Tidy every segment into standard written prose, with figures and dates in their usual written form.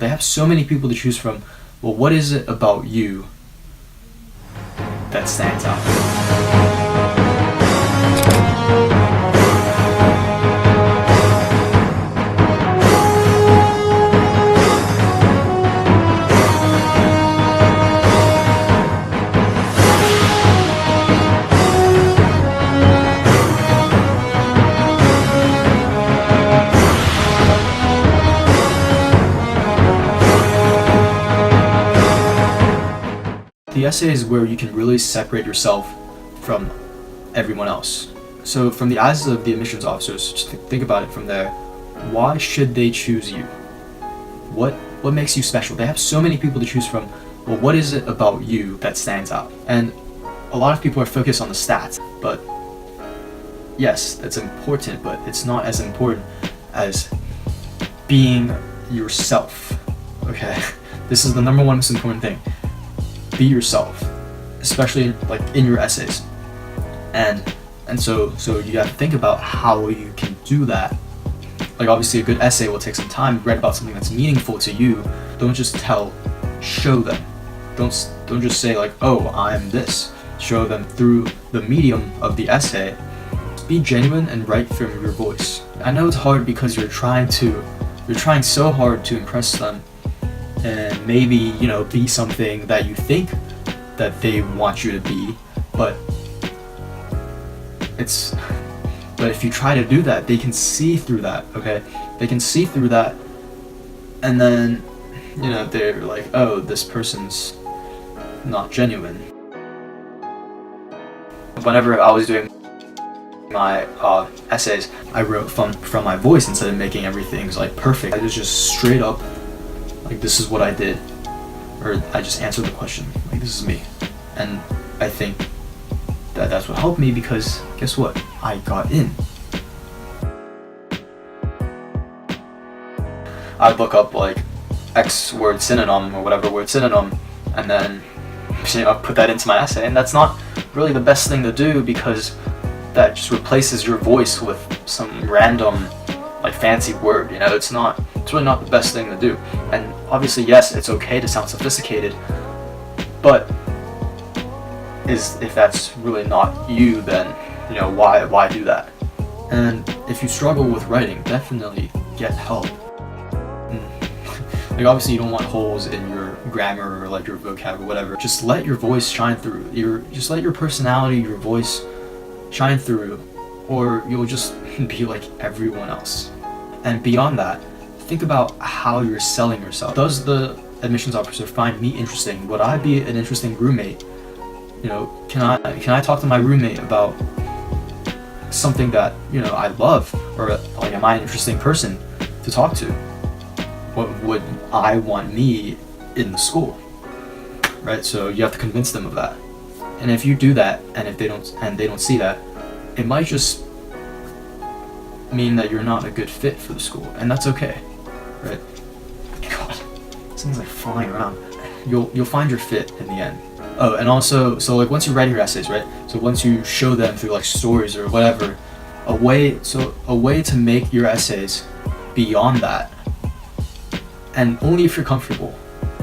They have so many people to choose from. Well, what is it about you that stands out? The essay is where you can really separate yourself from everyone else. So from the eyes of the admissions officers, just think about it from there. Why should they choose you? What makes you special? They have so many people to choose from. Well, what is it about you that stands out? And a lot of people are focused on the stats, but yes, that's important, but it's not as important as being yourself, okay? This is the number one most important thing. Be yourself, especially like in your essays, and so you have to think about how you can do that. Like obviously a good essay will take some time. You write about something that's meaningful to you. Don't just show them. Don't just say like, oh, I'm this. Show them through the medium of the essay. Be genuine and write from your voice. I know it's hard because you're trying so hard to impress them and maybe, you know, be something that you think that they want you to be, but if you try to do that, they can see through that, okay? They can see through that, and then, you know, they're like, oh, this person's not genuine. Whenever I was doing my essays, I wrote from my voice instead of making everything like perfect. I was just straight up like, this is what I did, or I just answered the question, like, this is me. And I think that that's what helped me, because guess what? I got in. I'd look up like X word synonym or whatever word synonym, and then, you know, put that into my essay. And that's not really the best thing to do, because that just replaces your voice with some random like fancy word, you know. It's really not the best thing to do. And obviously, yes, it's okay to sound sophisticated, but if that's really not you, then, you know, why do that? And if you struggle with writing, definitely get help. Like obviously you don't want holes in your grammar or like your vocab or whatever. Just let your voice shine through. Just let your personality, your voice shine through, or you'll just be like everyone else. And beyond that, think about how you're selling yourself. Does the admissions officer find me interesting? Would I be an interesting roommate? You know, can I talk to my roommate about something that, you know, I love? Or like, am I an interesting person to talk to? What would I want me in the school? Right? So you have to convince them of that. And if you do that, and if they don't see that, it might just mean that you're not a good fit for the school, and that's okay, right? God, something's like flying around. You'll find your fit in the end. Oh, and also, so like once you write your essays, right? So once you show them through like stories or whatever, a way to make your essays beyond that, and only if you're comfortable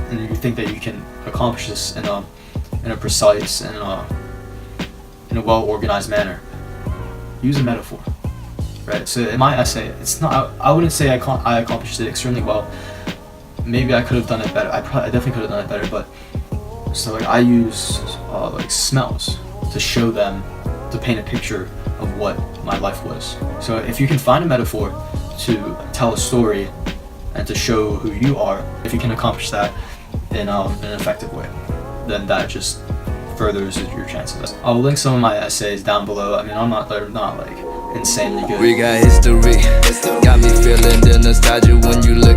and you think that you can accomplish this in a precise and in a well-organized manner, use a metaphor. Right, so in my essay, I wouldn't say I accomplished it extremely well. Maybe I could have done it better. I definitely could have done it better, but so like I use like smells to show them, to paint a picture of what my life was. So if you can find a metaphor to tell a story and to show who you are, if you can accomplish that in an effective way, then that just furthers your chances. I'll link some of my essays down below. I mean, they're not like insanely good. We got history, got me feeling the nostalgia when you look